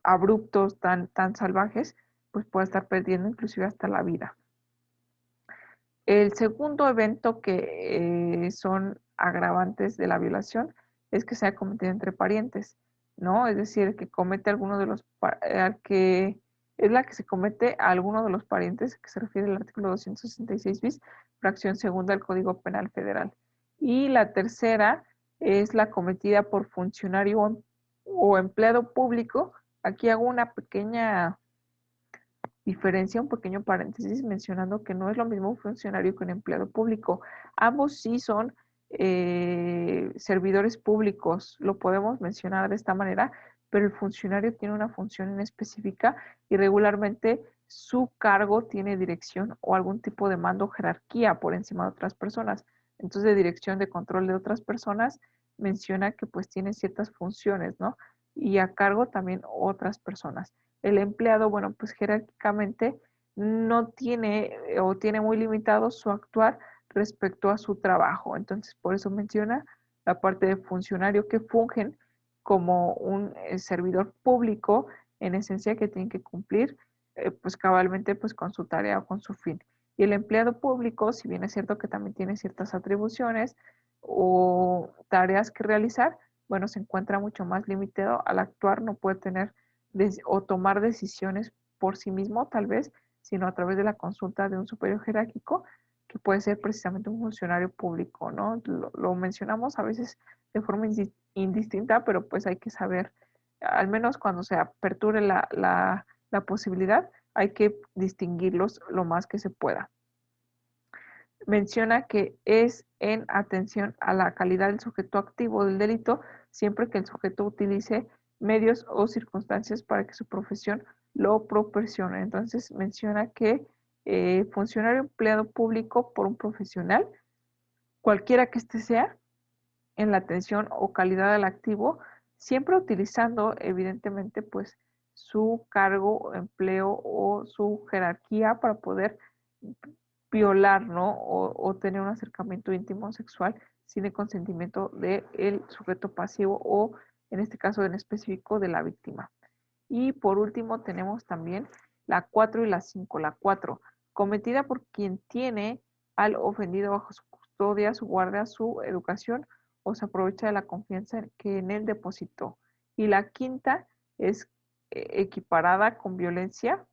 Speaker 1: abruptos, tan salvajes, pues puede estar perdiendo inclusive hasta la vida. El segundo evento que son agravantes de la violación es que sea cometido entre parientes, ¿no? Es decir, que comete alguno de los, que es la que se comete a alguno de los parientes, que se refiere al artículo 266 bis, fracción segunda del Código Penal Federal. Y la tercera es la cometida por funcionario o empleado público. Aquí hago una pequeña diferencia, un pequeño paréntesis mencionando que no es lo mismo un funcionario que un empleado público. Ambos sí son servidores públicos, lo podemos mencionar de esta manera, pero el funcionario tiene una función en específica y regularmente su cargo tiene dirección o algún tipo de mando o jerarquía por encima de otras personas. Entonces, de dirección de control de otras personas, menciona que pues tiene ciertas funciones, ¿no? Y a cargo también otras personas. El empleado, bueno, pues jerárquicamente no tiene o tiene muy limitado su actuar respecto a su trabajo. Entonces, por eso menciona la parte de funcionario que fungen como un servidor público, en esencia que tienen que cumplir pues cabalmente pues con su tarea o con su fin. Y el empleado público, si bien es cierto que también tiene ciertas atribuciones o tareas que realizar, bueno, se encuentra mucho más limitado al actuar, no puede tener o tomar decisiones por sí mismo, tal vez, sino a través de la consulta de un superior jerárquico, que puede ser precisamente un funcionario público, ¿no? Lo mencionamos a veces de forma indistinta, pero pues hay que saber, al menos cuando se aperture la posibilidad, hay que distinguirlos lo más que se pueda. Menciona que es en atención a la calidad del sujeto activo del delito, siempre que el sujeto utilice medios o circunstancias para que su profesión lo proporcione. Entonces menciona que funcionario empleado público por un profesional, cualquiera que éste sea, en la atención o calidad del activo, siempre utilizando evidentemente pues su cargo, empleo o su jerarquía para poder violar, ¿no? O tener un acercamiento íntimo sexual sin el consentimiento del sujeto pasivo o en este caso en específico de la víctima. Y por último tenemos también la 4 y la 5. La 4, cometida por quien tiene al ofendido bajo su custodia, su guardia, su educación o se aprovecha de la confianza que en él depositó. Y la quinta es equiparada con violencia,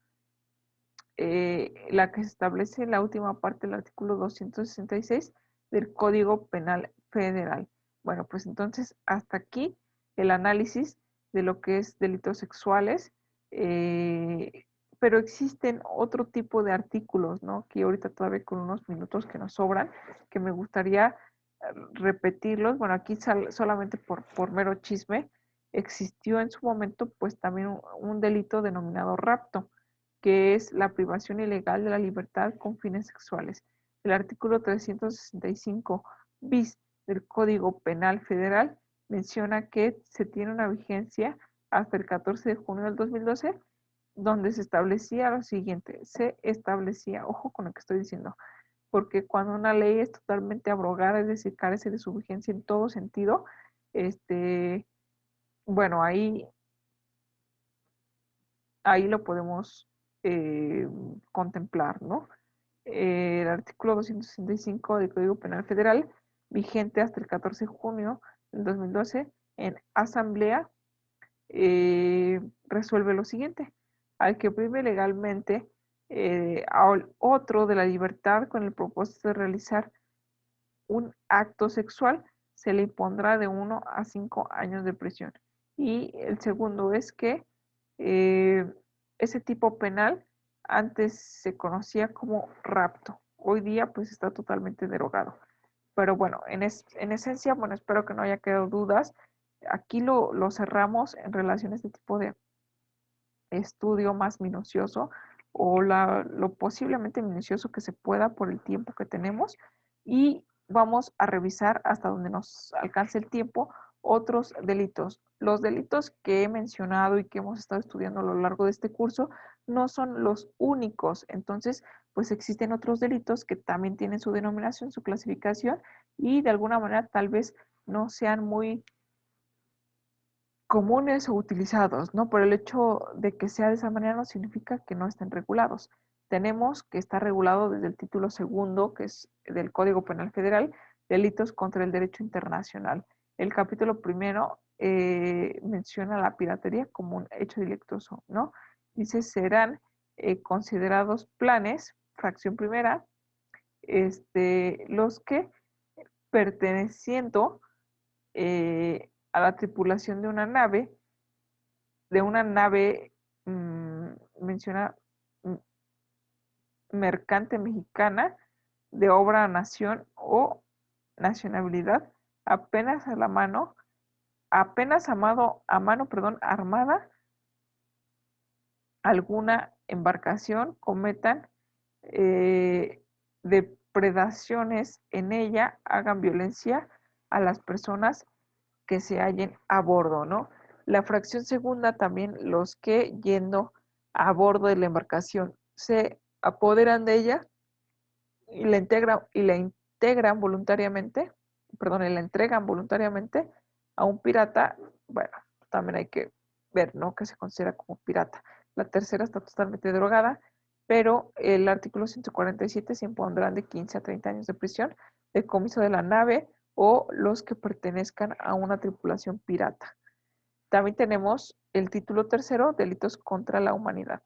Speaker 1: la que se establece en la última parte del artículo 266 del Código Penal Federal. Bueno, pues entonces hasta aquí el análisis de lo que es delitos sexuales, eh, pero existen otro tipo de artículos, ¿no? Que ahorita todavía con unos minutos que nos sobran, que me gustaría repetirlos. Bueno, aquí solamente por mero chisme, existió en su momento pues también un delito denominado rapto, que es la privación ilegal de la libertad con fines sexuales. El artículo 365 bis del Código Penal Federal menciona que se tiene una vigencia hasta el 14 de junio del 2012, donde se establecía lo siguiente, se establecía, ojo con lo que estoy diciendo, porque cuando una ley es totalmente abrogada, es decir, carece de su vigencia en todo sentido, este, bueno, ahí lo podemos contemplar, ¿no? El artículo 265 del Código Penal Federal, vigente hasta el 14 de junio del 2012, en asamblea, resuelve lo siguiente: al que prive legalmente al otro de la libertad con el propósito de realizar un acto sexual, se le impondrá de 1 a 5 años de prisión. Y el segundo es que eh, ese tipo penal antes se conocía como rapto. Hoy día pues está totalmente derogado. Pero bueno, en esencia, bueno, espero que no haya quedado dudas. Aquí lo cerramos en relación a este tipo de estudio más minucioso o lo posiblemente minucioso que se pueda por el tiempo que tenemos, y vamos a revisar hasta donde nos alcance el tiempo otros delitos. Los delitos que he mencionado y que hemos estado estudiando a lo largo de este curso no son los únicos, entonces pues existen otros delitos que también tienen su denominación, su clasificación y de alguna manera tal vez no sean muy comunes o utilizados, ¿no? Por el hecho de que sea de esa manera no significa que no estén regulados. Tenemos que está regulado desde el título segundo, que es del Código Penal Federal, delitos contra el derecho internacional. El capítulo primero menciona la piratería como un hecho delictuoso, ¿no? Dice, serán considerados planes, fracción primera, los que perteneciendo a la tripulación de una nave, menciona mm, mercante mexicana de obra nación o nacionalidad, apenas a la mano, a mano, perdón, armada, alguna embarcación cometan depredaciones en ella, hagan violencia a las personas que se hallen a bordo, ¿no? La fracción segunda también, los que yendo a bordo de la embarcación se apoderan de ella y la integran voluntariamente, perdón, y la entregan voluntariamente a un pirata, bueno, también hay que ver, ¿no? Que se considera como pirata. La tercera está totalmente drogada, pero el artículo 147 se impondrán de 15 a 30 años de prisión, decomiso de la nave o los que pertenezcan a una tripulación pirata. También tenemos el título tercero, delitos contra la humanidad.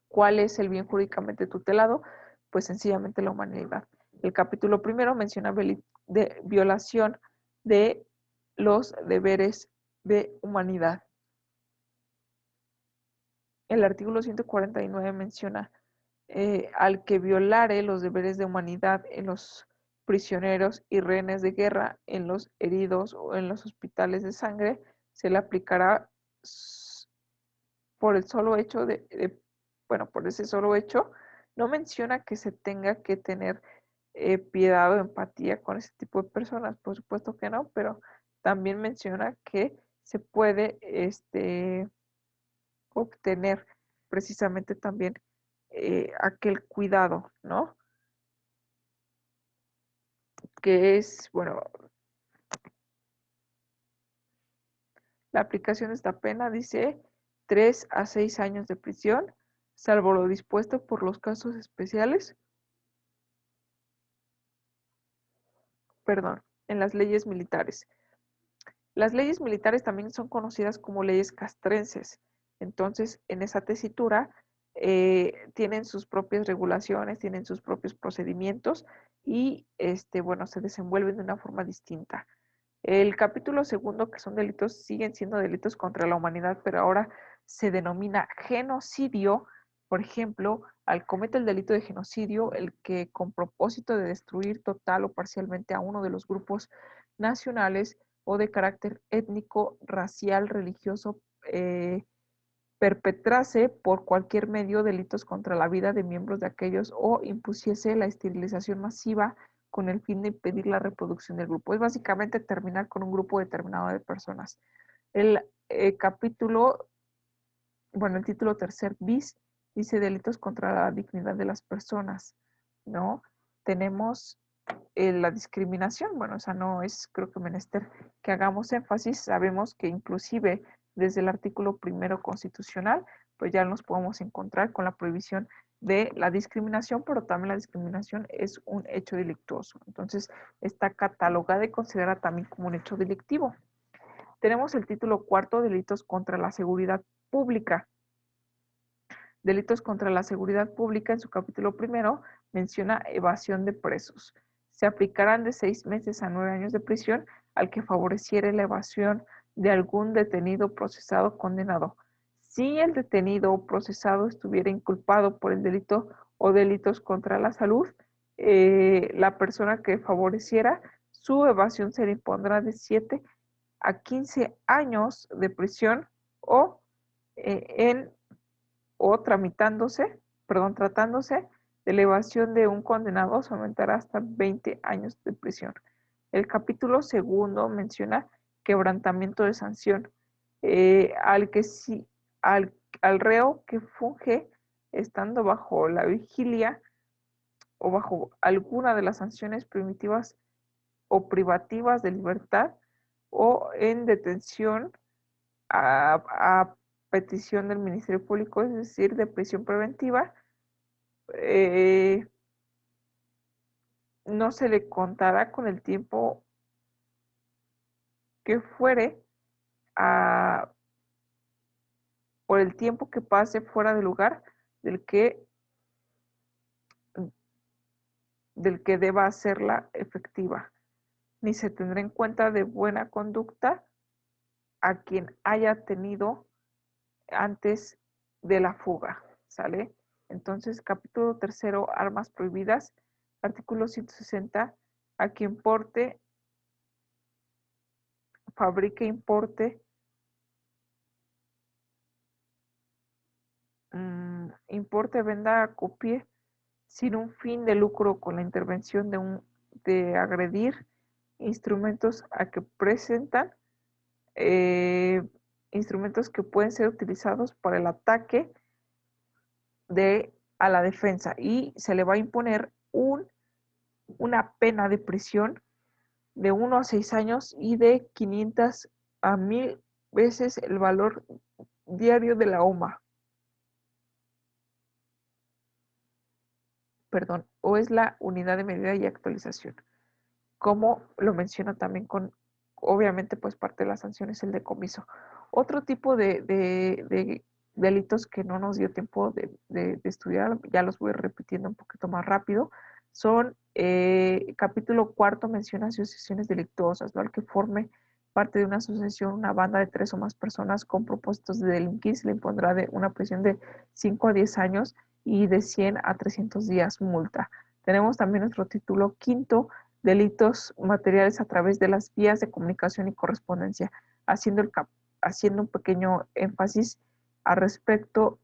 Speaker 1: ¿Cuál es el bien jurídicamente tutelado? Pues sencillamente la humanidad. El capítulo primero menciona de violación de los deberes de humanidad. El artículo 149 menciona al que violare los deberes de humanidad en los prisioneros y rehenes de guerra, en los heridos o en los hospitales de sangre, se le aplicará por el solo hecho bueno, por ese solo hecho. No menciona que se tenga que tener piedad o empatía con ese tipo de personas, por supuesto que no, pero también menciona que se puede obtener precisamente también aquel cuidado, ¿no? Que es, bueno, la aplicación de esta pena dice 3 a 6 años de prisión, salvo lo dispuesto por los casos especiales, perdón, en las leyes militares. Las leyes militares también son conocidas como leyes castrenses. Entonces, en esa tesitura tienen sus propias regulaciones, tienen sus propios procedimientos y, bueno, se desenvuelven de una forma distinta. El capítulo segundo, que son delitos, siguen siendo delitos contra la humanidad, pero ahora se denomina genocidio. Por ejemplo, al cometer el delito de genocidio, el que con propósito de destruir total o parcialmente a uno de los grupos nacionales o de carácter étnico, racial, religioso, perpetrase por cualquier medio delitos contra la vida de miembros de aquellos o impusiese la esterilización masiva con el fin de impedir la reproducción del grupo. Es básicamente terminar con un grupo determinado de personas. El capítulo, bueno, el título tercer bis dice delitos contra la dignidad de las personas, ¿no? Tenemos la discriminación, bueno, o sea, no es creo que menester que hagamos énfasis, sabemos que inclusive desde el artículo primero constitucional, pues ya nos podemos encontrar con la prohibición de la discriminación, pero también la discriminación es un hecho delictuoso, entonces está catalogada y considerada también como un hecho delictivo. Tenemos el título cuarto, delitos contra la seguridad pública. Delitos contra la seguridad pública, en su capítulo primero, menciona evasión de presos. Se aplicarán de 6 meses a 9 años de prisión al que favoreciere la evasión de algún detenido, procesado, condenado. Si el detenido o procesado estuviera inculpado por el delito o delitos contra la salud, la persona que favoreciera, su evasión se le impondrá de 7 a 15 años de prisión o en o tratándose de elevación de un condenado, se aumentará hasta 20 años de prisión. El capítulo segundo menciona quebrantamiento de sanción. Al que si, al reo que funge estando bajo la vigilia o bajo alguna de las sanciones primitivas o privativas de libertad o en detención a petición del Ministerio Público, es decir, de prisión preventiva, eh, no se le contará con el tiempo que fuere a, por el tiempo que pase fuera del lugar del que, del que deba hacerla efectiva, ni se tendrá en cuenta de buena conducta a quien haya tenido antes de la fuga, ¿sale? Entonces, capítulo tercero, armas prohibidas, artículo 160, a quien porte, fabrique, importe, importe, venda, acopie, sin un fin de lucro con la intervención de agredir instrumentos a que presentan, eh, instrumentos que pueden ser utilizados para el ataque a la defensa y se le va a imponer una pena de prisión de 1 a 6 años y de 500 a 1000 veces el valor diario de la OMA, perdón, o es la unidad de medida y actualización, como lo menciona también con, obviamente, pues parte de las sanciones el decomiso. Otro tipo de delitos que no nos dio tiempo de estudiar, ya los voy repitiendo un poquito más rápido, son capítulo cuarto menciona asociaciones delictuosas, ¿no? El que forme parte de una asociación, una banda de 3 o más personas con propósitos de delinquir, se le impondrá de una prisión de 5 a 10 años y de 100 a 300 días multa. Tenemos también nuestro título quinto, delitos materiales a través de las vías de comunicación y correspondencia, haciendo, haciendo un pequeño énfasis al respecto.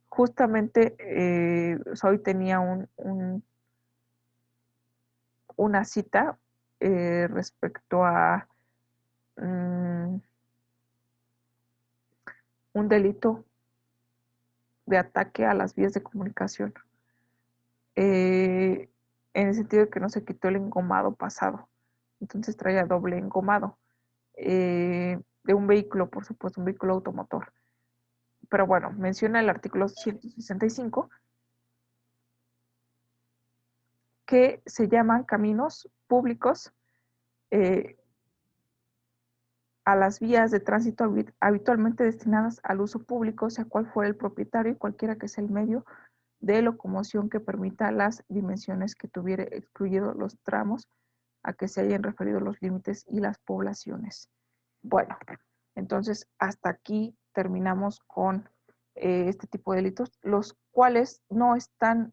Speaker 1: Justamente hoy tenía una cita respecto a um, un delito de ataque a las vías de comunicación, en el sentido de que no se quitó el engomado pasado, entonces traía doble engomado, de un vehículo, por supuesto, un vehículo automotor. Pero bueno, menciona el artículo 165 que se llaman caminos públicos eh, a las vías de tránsito habitualmente destinadas al uso público, sea cual fuera el propietario y cualquiera que sea el medio de locomoción que permita las dimensiones que tuviera, excluido los tramos a que se hayan referido los límites y las poblaciones. Bueno, entonces hasta aquí terminamos con este tipo de delitos, los cuales no están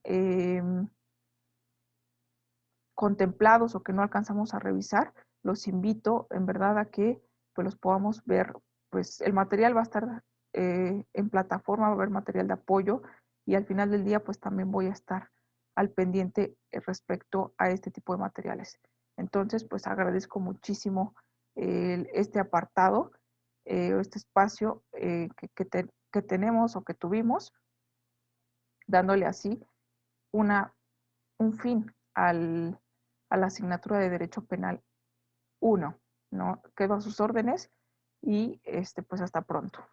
Speaker 1: contemplados o que no alcanzamos a revisar. Los invito en verdad a que pues los podamos ver. Pues el material va a estar en plataforma, va a haber material de apoyo y al final del día pues también voy a estar al pendiente respecto a este tipo de materiales. Entonces pues agradezco muchísimo este apartado, este espacio que tenemos o que tuvimos, dándole así una, un fin a la asignatura de Derecho Penal 1, ¿no? Quedo a sus órdenes y pues hasta pronto.